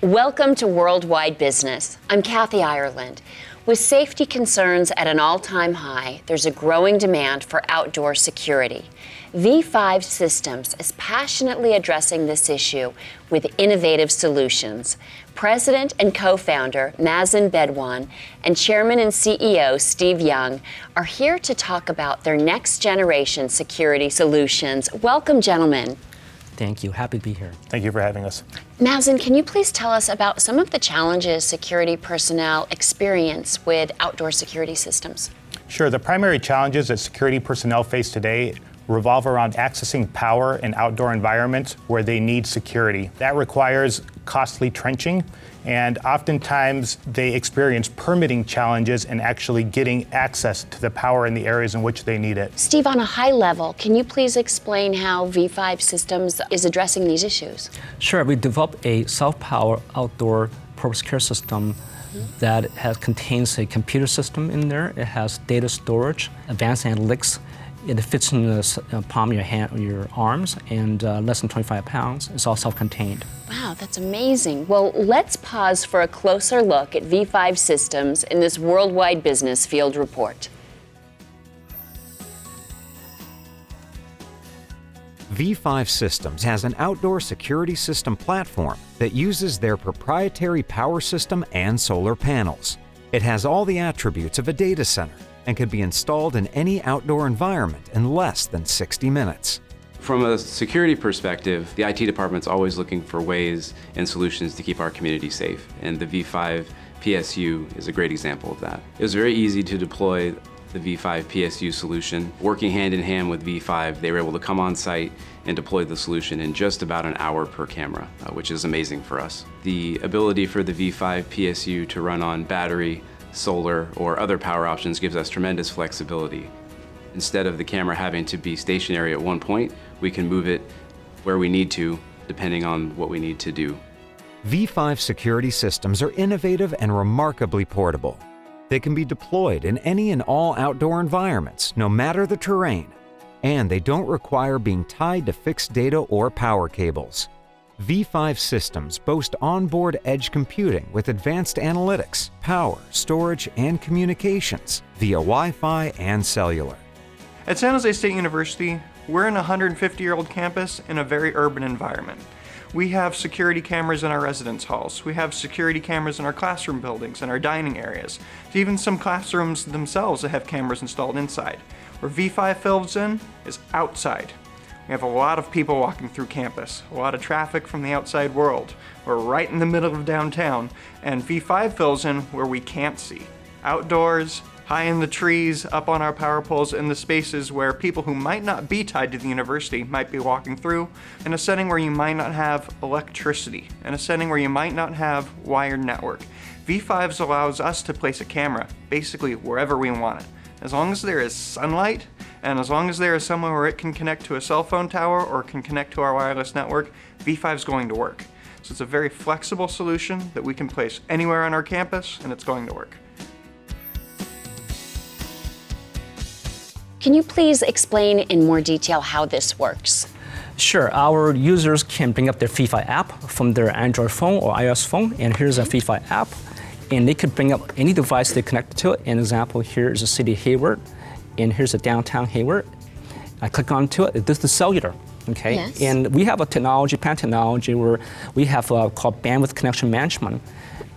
Welcome to Worldwide Business. I'm Kathy Ireland. With safety concerns at an all-time high, there's a growing demand for outdoor security. V5 Systems is passionately addressing this issue with innovative solutions. President and co-founder Mazen Bedwan and Chairman and CEO Steve Young are here to talk about their next-generation security solutions. Welcome, gentlemen. Thank you. Happy to be here. Thank you for having us. Mazen, can you please tell us about some of the challenges security personnel experience with outdoor security systems? Sure. The primary challenges that security personnel face today revolve around accessing power in outdoor environments where they need security. That requires costly trenching, and oftentimes they experience permitting challenges in actually getting access to the power in the areas in which they need it. Steve, on a high level, can you please explain how V5 Systems is addressing these issues? Sure. We developed a self-powered outdoor portable care system that contains a computer system in there. It has data storage, advanced analytics. It fits in the palm of your hand, your arms, and less than 25 pounds. It's all self-contained. Wow, that's amazing. Well, let's pause for a closer look at V5 Systems in this Worldwide Business Field Report. V5 Systems has an outdoor security system platform that uses their proprietary power system and solar panels. It has all the attributes of a data center and can be installed in any outdoor environment in less than 60 minutes. From a security perspective, the IT department's always looking for ways and solutions to keep our community safe, and the V5 PSU is a great example of that. It was very easy to deploy the V5 PSU solution. Working hand in hand with V5, they were able to come on site and deploy the solution in just about an hour per camera, which is amazing for us. The ability for the V5 PSU to run on battery, solar, or other power options gives us tremendous flexibility. Instead of the camera having to be stationary at one point, we can move it where we need to, depending on what we need to do. V5 security systems are innovative and remarkably portable. They can be deployed in any and all outdoor environments, no matter the terrain, and they don't require being tied to fixed data or power cables. V5 systems boast onboard edge computing with advanced analytics, power, storage, and communications via Wi-Fi and cellular. At San Jose State University, we're in a 150-year-old campus in a very urban environment. We have security cameras in our residence halls. We have security cameras in our classroom buildings and our dining areas. There's even some classrooms themselves that have cameras installed inside. Where V5 fills in is outside. We have a lot of people walking through campus, a lot of traffic from the outside world. We're right in the middle of downtown, and V5 fills in where we can't see. Outdoors, high in the trees, up on our power poles, in the spaces where people who might not be tied to the university might be walking through, in a setting where you might not have electricity, in a setting where you might not have wired network. V5s allows us to place a camera basically wherever we want it. As long as there is sunlight, and as long as there is somewhere where it can connect to a cell phone tower or can connect to our wireless network, V5 is going to work. So it's a very flexible solution that we can place anywhere on our campus, and it's going to work. Can you please explain in more detail how this works? Sure. Our users can bring up their V5 app from their Android phone or iOS phone, and here's a V5 app. And they could bring up any device they connect to it. An example here is the city of Hayward, and here's a downtown Hayward. I click onto it. This is the cellular, okay? Yes. And we have a patent technology where we have called bandwidth connection management,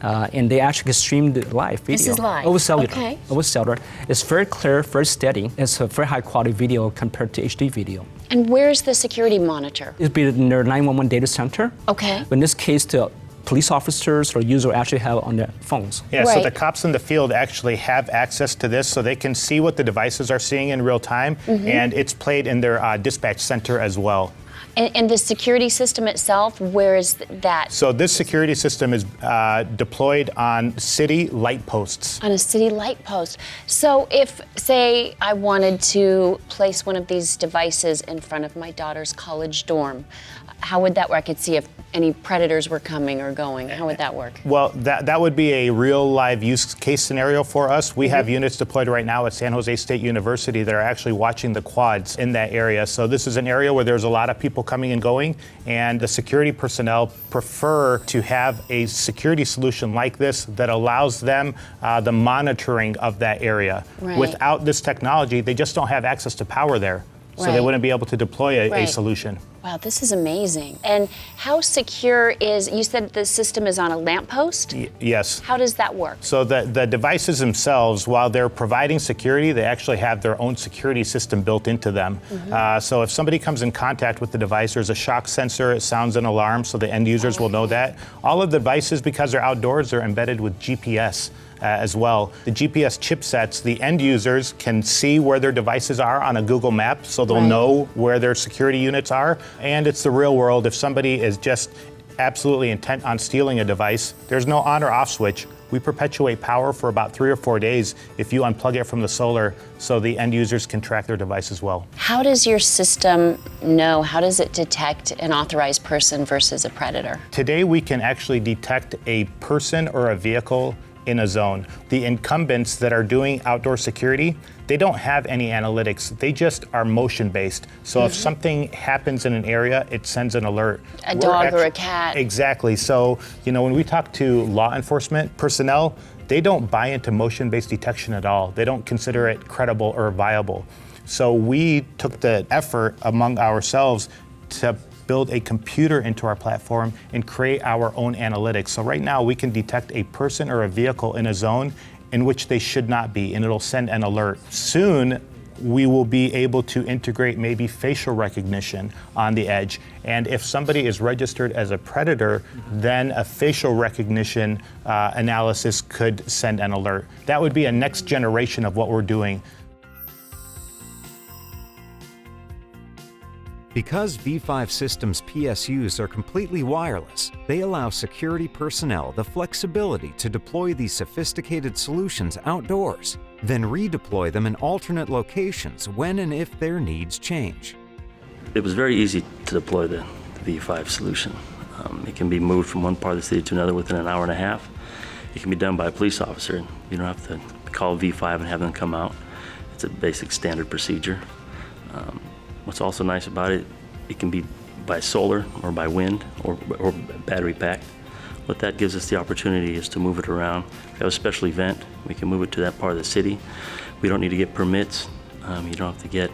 and they actually can stream the live video. This is live. Over cellular. Okay. Over cellular. It's very clear, very steady. It's a very high quality video compared to HD video. And where's the security monitor? It'd be in their 911 data center. Okay. But in this case, the police officers or users actually have on their phones. Yeah, Right. so the cops in the field actually have access to this, so they can see what the devices are seeing in real time, and it's played in their dispatch center as well. And the security system itself, where is that? So this security system is deployed on city light posts. On a city light post. So if, say, I wanted to place one of these devices in front of my daughter's college dorm, how would that work? I could see if any predators were coming or going. How would that work? Well, that would be a real live use case scenario for us. We have units deployed right now at San Jose State University that are actually watching the quads in that area. So this is an area where there's a lot of people people coming and going, and the security personnel prefer to have a security solution like this that allows them the monitoring of that area. Right. Without this technology, they just don't have access to power there. So they Right. wouldn't be able to deploy a Right. solution. Wow, this is amazing. And how secure is, you said the system is on a lamppost? Yes. How does that work? So the devices themselves, while they're providing security, they actually have their own security system built into them. So if somebody comes in contact with the device, there's a shock sensor, it sounds an alarm, so the end users will know that. All of the devices, because they're outdoors, they're embedded with GPS. As well. The GPS chipsets, the end users can see where their devices are on a Google map, so they'll Right. know where their security units are. And it's the real world. If somebody is just absolutely intent on stealing a device, there's no on or off switch. We perpetuate power for about 3 or 4 days if you unplug it from the solar, so the end users can track their device as well. How does your system know? How does it detect an authorized person versus a predator? Today we can actually detect a person or a vehicle in a zone. The incumbents that are doing outdoor security, they don't have any analytics. They just are motion-based. So if something happens in an area, it sends an alert. A dog or a cat. Exactly. So, when we talk to law enforcement personnel, they don't buy into motion-based detection at all. They don't consider it credible or viable. So we took the effort among ourselves to build a computer into our platform and create our own analytics. So right now we can detect a person or a vehicle in a zone in which they should not be, and it'll send an alert. Soon, we will be able to integrate maybe facial recognition on the edge. And if somebody is registered as a predator, then a facial recognition analysis could send an alert. That would be a next generation of what we're doing. Because V5 Systems PSUs are completely wireless, they allow security personnel the flexibility to deploy these sophisticated solutions outdoors, then redeploy them in alternate locations when and if their needs change. It was very easy to deploy the V5 solution. It can be moved from one part of the city to another within an hour and a half. It can be done by a police officer. You don't have to call V5 and have them come out. It's a basic standard procedure. What's also nice about it, it can be by solar or by wind or battery packed. What that gives us the opportunity is to move it around. If we have a special event, we can move it to that part of the city. We don't need to get permits. You don't have to get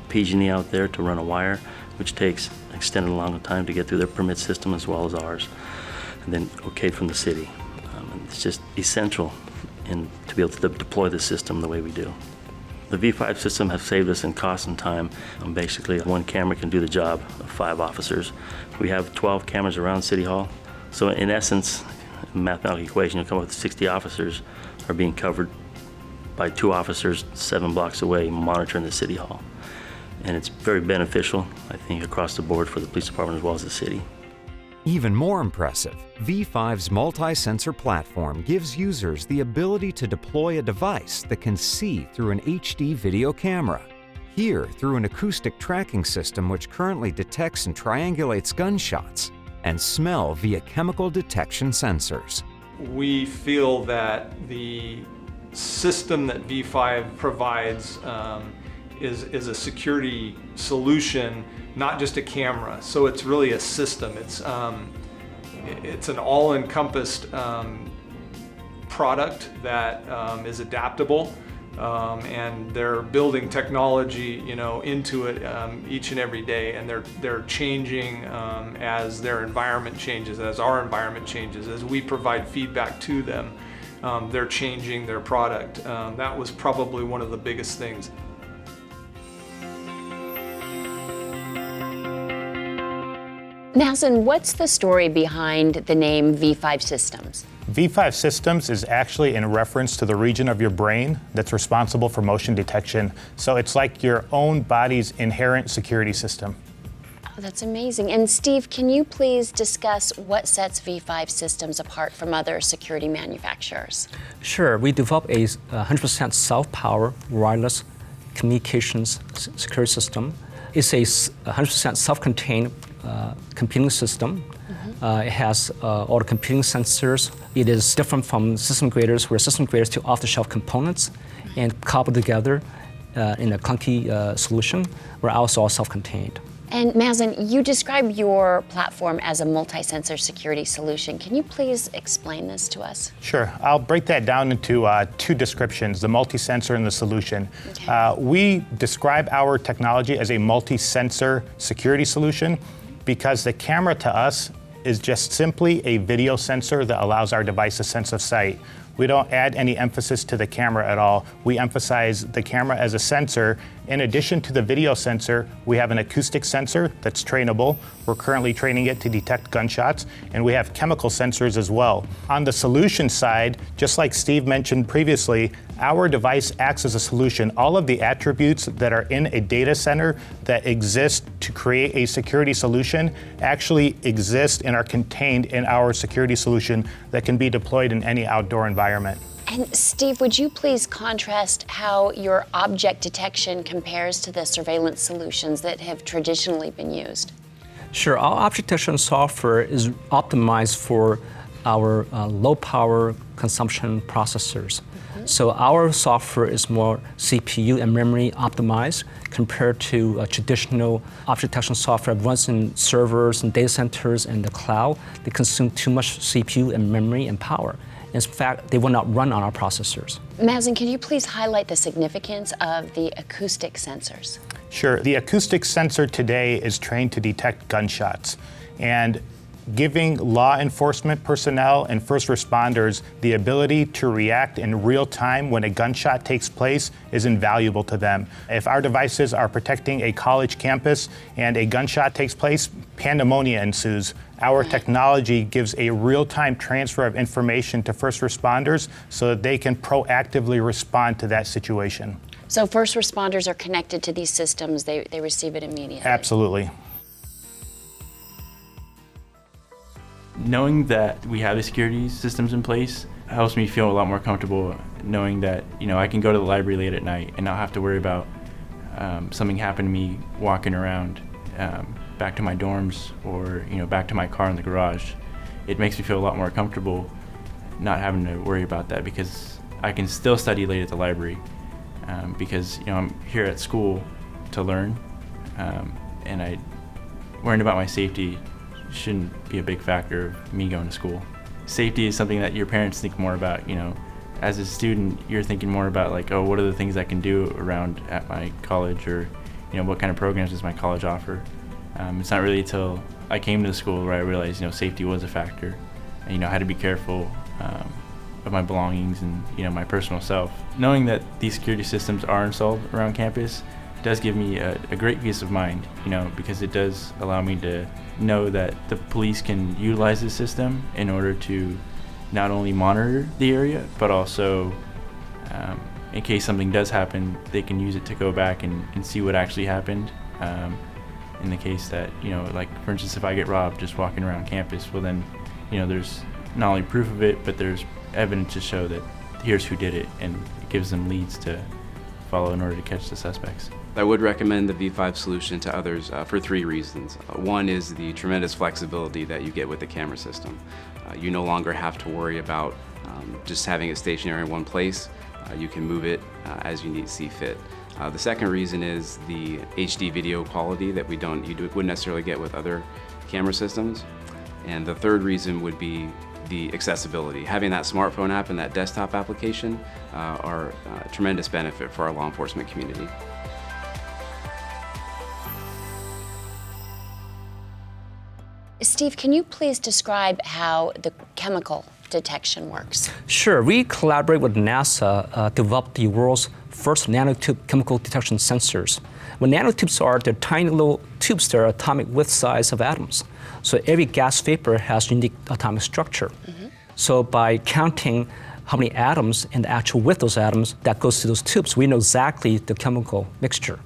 PG&E out there to run a wire, which takes extended long time to get through their permit system as well as ours, and then okayed from the city. It's just essential to be able to deploy the system the way we do. The V5 system has saved us in cost and time. Basically, one camera can do the job of 5 officers. We have 12 cameras around City Hall. So in essence, mathematical equation, you'll come up with 60 officers are being covered by 2 officers 7 blocks away monitoring the City Hall. And it's very beneficial, I think, across the board for the police department as well as the city. Even more impressive, V5's multi-sensor platform gives users the ability to deploy a device that can see through an HD video camera, hear through an acoustic tracking system which currently detects and triangulates gunshots, and smell via chemical detection sensors. We feel that the system that V5 provides is a security solution, not just a camera. So it's really a system. It's an all-encompassed product that is adaptable, and they're building technology, into it each and every day, and they're changing as their environment changes, as our environment changes, as we provide feedback to them. They're changing their product. That was probably one of the biggest things. Nelson, what's the story behind the name V5 Systems? V5 Systems is actually in reference to the region of your brain that's responsible for motion detection. So it's like your own body's inherent security system. Oh, that's amazing. And Steve, can you please discuss what sets V5 Systems apart from other security manufacturers? Sure, we developed a 100% self-power wireless communications security system. It's a 100% self-contained computing system. It has all the computing sensors. It is different from system integrators, where system integrators take off-the-shelf components and cobble together in a clunky solution, where ours is all self-contained. And Mazen, you describe your platform as a multisensor security solution. Can you please explain this to us? Sure. I'll break that down into two descriptions, the multisensor and the solution. Okay. We describe our technology as a multisensor security solution because the camera to us is just simply a video sensor that allows our device a sense of sight. We don't add any emphasis to the camera at all. We emphasize the camera as a sensor. In addition to the video sensor, we have an acoustic sensor that's trainable. We're currently training it to detect gunshots, and we have chemical sensors as well. On the solution side, just like Steve mentioned previously, our device acts as a solution. All of the attributes that are in a data center that exist to create a security solution actually exist and are contained in our security solution that can be deployed in any outdoor environment. And Steve, would you please contrast how your object detection compares to the surveillance solutions that have traditionally been used? Sure, our object detection software is optimized for our low power consumption processors. So our software is more CPU and memory optimized compared to traditional object detection software that runs in servers and data centers and the cloud. They consume too much CPU and memory and power. In fact, they will not run on our processors. Mazen, can you please highlight the significance of the acoustic sensors? Sure. The acoustic sensor today is trained to detect gunshots, and giving law enforcement personnel and first responders the ability to react in real time when a gunshot takes place is invaluable to them. If our devices are protecting a college campus and a gunshot takes place, pandemonium ensues. Our technology gives a real-time transfer of information to first responders so that they can proactively respond to that situation. So first responders are connected to these systems, they receive it immediately? Absolutely. Knowing that we have the security systems in place helps me feel a lot more comfortable knowing that, I can go to the library late at night and not have to worry about something happening to me walking around back to my dorms or, back to my car in the garage. It makes me feel a lot more comfortable not having to worry about that because I can still study late at the library because, I'm here at school to learn and worrying about my safety shouldn't be a big factor of me going to school. Safety is something that your parents think more about, As a student, you're thinking more about what are the things I can do around at my college or, what kind of programs does my college offer? It's not really until I came to the school where I realized, safety was a factor. And, I had to be careful of my belongings and, my personal self. Knowing that these security systems are installed around campus does give me a great peace of mind, because it does allow me to know that the police can utilize this system in order to not only monitor the area, but also in case something does happen, they can use it to go back and see what actually happened. In the case that, for instance, if I get robbed just walking around campus, well then, there's not only proof of it, but there's evidence to show that here's who did it, and it gives them leads to follow in order to catch the suspects. I would recommend the V5 solution to others for 3 reasons. One is the tremendous flexibility that you get with the camera system. You no longer have to worry about just having it stationary in one place. You can move it as you see fit. The second reason is the HD video quality that you wouldn't necessarily get with other camera systems. And the third reason would be the accessibility. Having that smartphone app and that desktop application are a tremendous benefit for our law enforcement community. Steve, can you please describe how the chemical detection works? Sure, we collaborate with NASA to develop the world's first nanotube chemical detection sensors. What nanotubes are, they're tiny little tubes that are atomic width size of atoms. So every gas vapor has unique atomic structure. So by counting how many atoms and the actual width of those atoms that goes to those tubes, we know exactly the chemical mixture.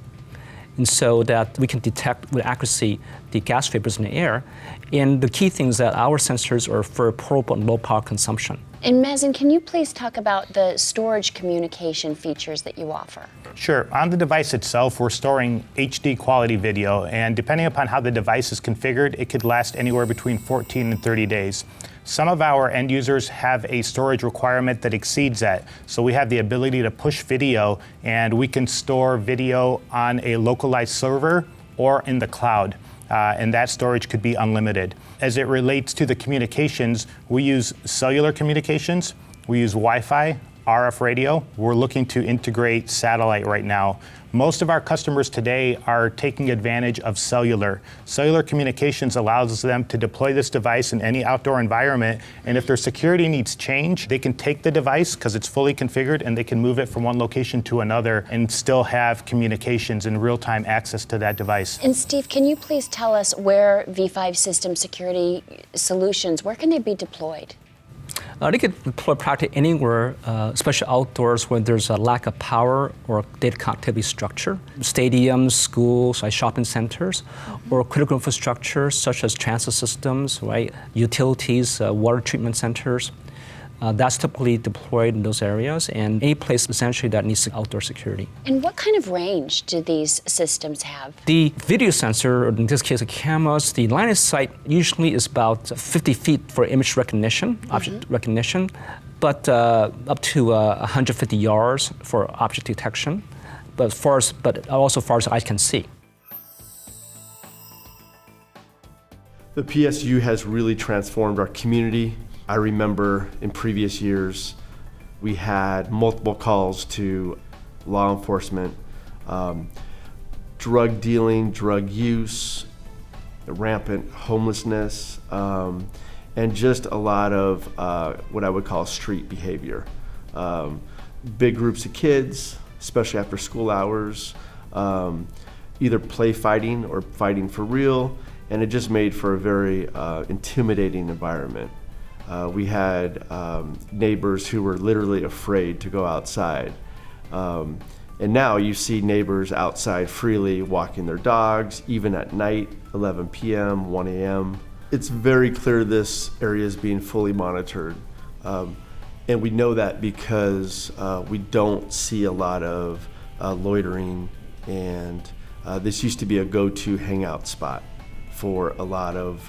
And so that we can detect with accuracy the gas vapors in the air. And the key thing is that our sensors are for portable and low power consumption. And Mazen, can you please talk about the storage communication features that you offer? Sure. On the device itself, we're storing HD quality video, and depending upon how the device is configured, it could last anywhere between 14 and 30 days. Some of our end users have a storage requirement that exceeds that, so we have the ability to push video, and we can store video on a localized server or in the cloud. And that storage could be unlimited. As it relates to the communications, we use cellular communications, we use Wi-Fi, RF radio. We're looking to integrate satellite right now. Most of our customers today are taking advantage of cellular. Cellular communications allows them to deploy this device in any outdoor environment, and if their security needs change, they can take the device because it's fully configured and they can move it from one location to another and still have communications and real-time access to that device. And Steve, can you please tell us where V5 system security solutions, where can they be deployed? They could deploy practically anywhere, especially outdoors where there's a lack of power or data connectivity structure. Stadiums, schools, like shopping centers, or critical infrastructure such as transit systems, right? Utilities, water treatment centers. That's typically deployed in those areas, and any place essentially that needs outdoor security. And what kind of range do these systems have? The video sensor, or in this case the cameras, the line of sight usually is about 50 feet for image recognition, object recognition, but up to 150 yards for object detection, but also far as eyes can see. The PSU has really transformed our community. I remember in previous years, we had multiple calls to law enforcement, drug dealing, drug use, rampant homelessness, and just a lot of what I would call street behavior. Big groups of kids, especially after school hours, either play fighting or fighting for real, and it just made for a very intimidating environment. We had neighbors who were literally afraid to go outside. And now you see neighbors outside freely walking their dogs, even at night, 11 p.m., 1 a.m. It's very clear this area is being fully monitored. And we know that because we don't see a lot of loitering, and this used to be a go-to hangout spot for a lot of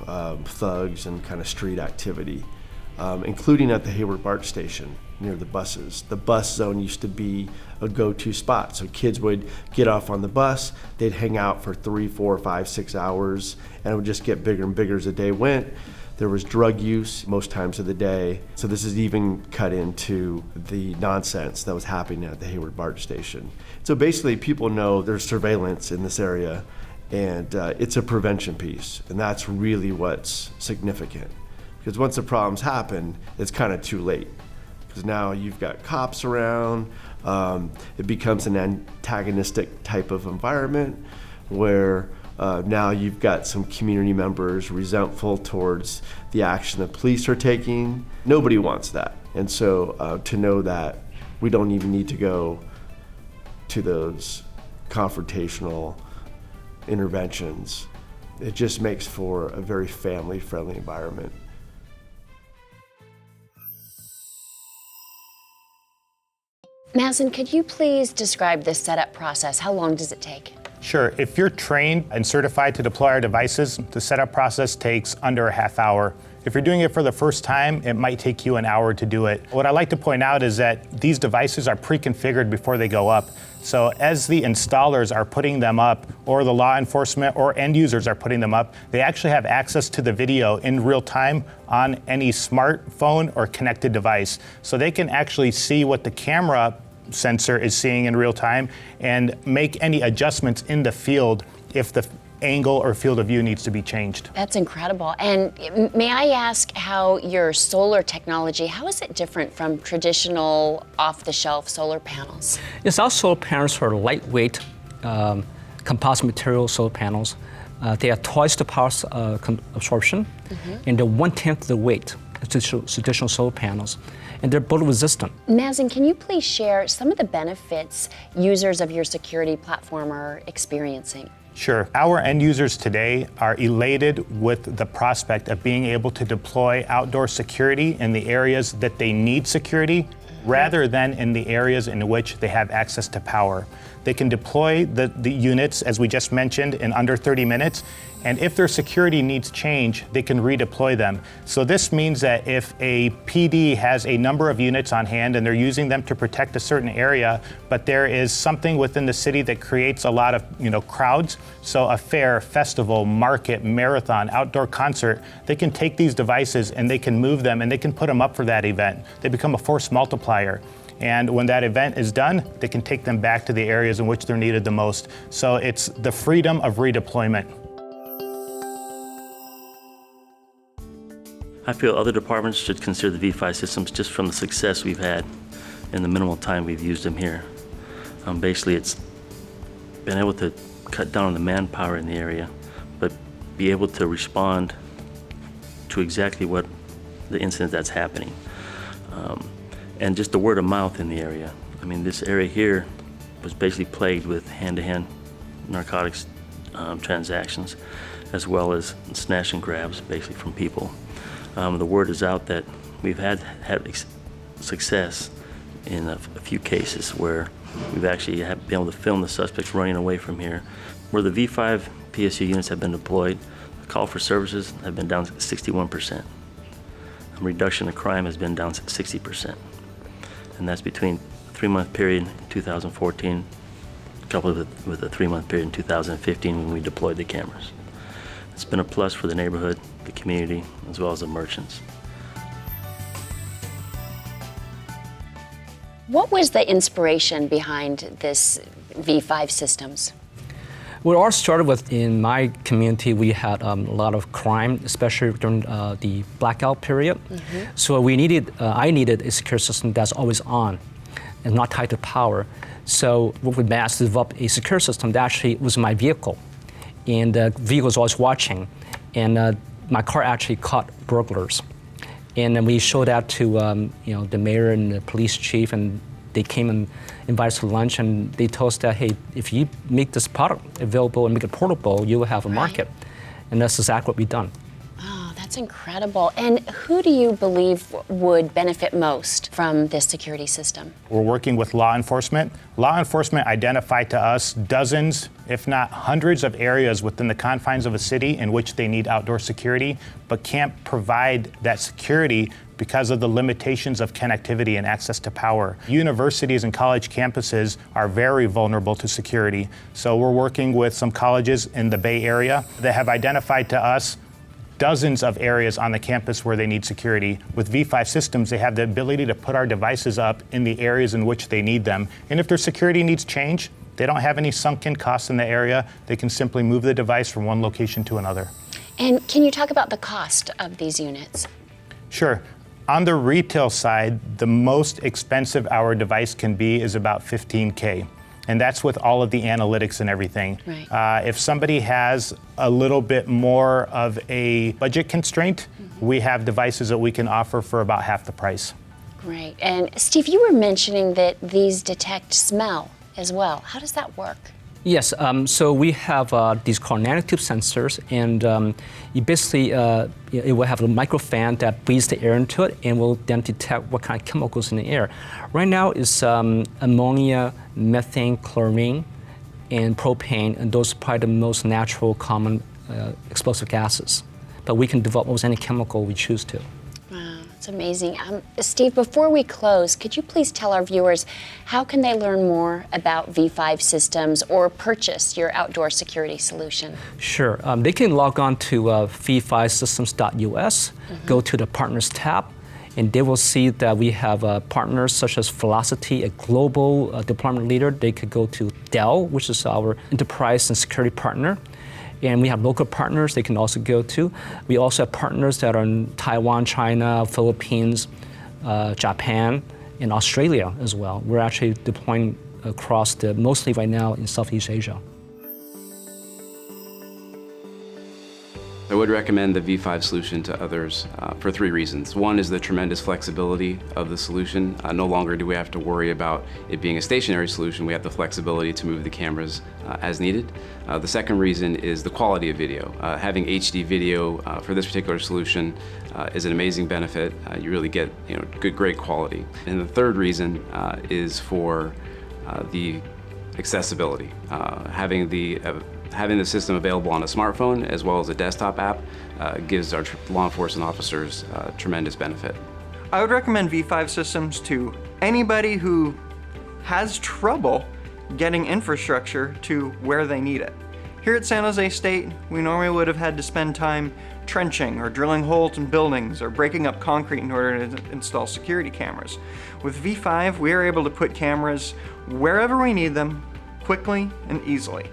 thugs and kind of street activity. Including at the Hayward BART station near the buses. The bus zone used to be a go-to spot. So kids would get off on the bus, they'd hang out for 3, 4, 5, 6 hours, and it would just get bigger and bigger as the day went. There was drug use most times of the day. So this is even cut into the nonsense that was happening at the Hayward BART station. So basically people know there's surveillance in this area, and it's a prevention piece, and that's really what's significant. Because once the problems happen, it's kind of too late. Because now you've got cops around, it becomes an antagonistic type of environment where now you've got some community members resentful towards the action the police are taking. Nobody wants that. And so to know that we don't even need to go to those confrontational interventions, it just makes for a very family-friendly environment. Mazen, could you please describe the setup process? How long does it take? Sure. If you're trained and certified to deploy our devices, the setup process takes under a half hour. If you're doing it for the first time, it might take you an hour to do it. What I like to point out is that these devices are pre-configured before they go up. So as the installers are putting them up, or the law enforcement or end users are putting them up, they actually have access to the video in real time on any smartphone or connected device. So they can actually see what the camera sensor is seeing in real time and make any adjustments in the field if the angle or field of view needs to be changed. That's incredible. And may I ask how your solar technology, how is it different from traditional off-the-shelf solar panels? Yes, our solar panels are lightweight composite material solar panels. They are twice the power absorption, and they're 1/10 the weight of traditional solar panels. And they're both resistant. Mazen, can you please share some of the benefits users of your security platform are experiencing? Sure. Our end users today are elated with the prospect of being able to deploy outdoor security in the areas that they need security rather than in the areas in which they have access to power. They can deploy the units, as we just mentioned, in under 30 minutes. And if their security needs change, they can redeploy them. So this means that if a PD has a number of units on hand and they're using them to protect a certain area, but there is something within the city that creates a lot of crowds, so a fair, festival, market, marathon, outdoor concert, they can take these devices and they can move them and they can put them up for that event. They become a force multiplier. And when that event is done, they can take them back to the areas in which they're needed the most. So it's the freedom of redeployment. I feel other departments should consider the V5 systems just from the success we've had in the minimal time we've used them here. Basically, it's been able to cut down on the manpower in the area, but be able to respond to exactly what the incident that's happening. And just the word of mouth in the area. I mean, this area here was basically plagued with hand-to-hand narcotics transactions, as well as snatch and grabs, basically from people. The word is out that we've had success in a few cases where we've actually been able to film the suspects running away from here. Where the V5 PSU units have been deployed, the call for services have been down 61%. Reduction of crime has been down 60%. And that's between a 3-month period in 2014 coupled with a 3-month period in 2015 when we deployed the cameras. It's been a plus for the neighborhood, the community, as well as the merchants. What was the inspiration behind this V5 systems? Well, it all started with, in my community, we had a lot of crime, especially during the blackout period. So I needed a secure system that's always on and not tied to power. So what we managed to develop a secure system that actually was my vehicle. And the vehicle was always watching. And my car actually caught burglars. And then we showed that to the mayor and the police chief, and they came and invited us to lunch, and they told us that, hey, if you make this product available and make it portable, you will have a market. And that's exactly what we've done. Oh, that's incredible. And who do you believe would benefit most from this security system? We're working with law enforcement. Law enforcement identified to us dozens, if not hundreds of areas within the confines of a city in which they need outdoor security, but can't provide that security because of the limitations of connectivity and access to power. Universities and college campuses are very vulnerable to security. So we're working with some colleges in the Bay Area that have identified to us dozens of areas on the campus where they need security. With V5 systems, they have the ability to put our devices up in the areas in which they need them. And if their security needs change, they don't have any sunken costs in the area. They can simply move the device from one location to another. And can you talk about the cost of these units? Sure. On the retail side, the most expensive our device can be is about $15K. And that's with all of the analytics and everything. Right. If somebody has a little bit more of a budget constraint, we have devices that we can offer for about half the price. Great. And Steve, you were mentioning that these detect smell as well. How does that work? Yes, so we have these called nanotube sensors, and you basically, it will have a microfan that breathes the air into it and will then detect what kind of chemicals in the air. Right now it's ammonia, methane, chlorine, and propane, and those are probably the most natural, common explosive gases. But we can develop almost any chemical we choose to. Wow, that's amazing. Steve, before we close, could you please tell our viewers how can they learn more about V5 systems or purchase your outdoor security solution? Sure. They can log on to v5systems.us, go to the Partners tab, and they will see that we have partners such as Velocity, a global deployment leader. They could go to Dell, which is our enterprise and security partner. And we have local partners they can also go to. We also have partners that are in Taiwan, China, Philippines, Japan, and Australia as well. We're actually deploying across mostly right now in Southeast Asia. I would recommend the V5 solution to others for 3 reasons. One is the tremendous flexibility of the solution. No longer do we have to worry about it being a stationary solution. We have the flexibility to move the cameras as needed. The second reason is the quality of video. Having HD video for this particular solution is an amazing benefit. You really get great quality. And the third reason is for the accessibility. Having the system available on a smartphone as well as a desktop app gives our law enforcement officers tremendous benefit. I would recommend V5 systems to anybody who has trouble getting infrastructure to where they need it. Here at San Jose State, we normally would have had to spend time trenching or drilling holes in buildings or breaking up concrete in order to install security cameras. With V5, we are able to put cameras wherever we need them, quickly and easily.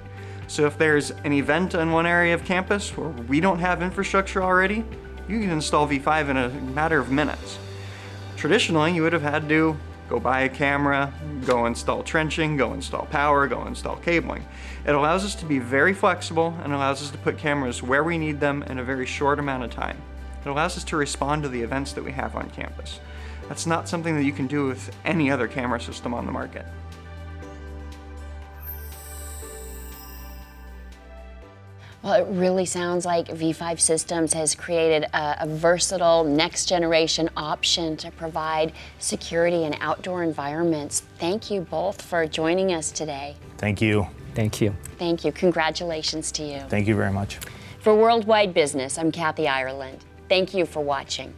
So if there's an event in one area of campus where we don't have infrastructure already, you can install V5 in a matter of minutes. Traditionally, you would have had to go buy a camera, go install trenching, go install power, go install cabling. It allows us to be very flexible and allows us to put cameras where we need them in a very short amount of time. It allows us to respond to the events that we have on campus. That's not something that you can do with any other camera system on the market. Well, it really sounds like V5 Systems has created a versatile next generation option to provide security in outdoor environments. Thank you both for joining us today. Thank you. Thank you. Thank you. Congratulations to you. Thank you very much. For Worldwide Business, I'm Kathy Ireland. Thank you for watching.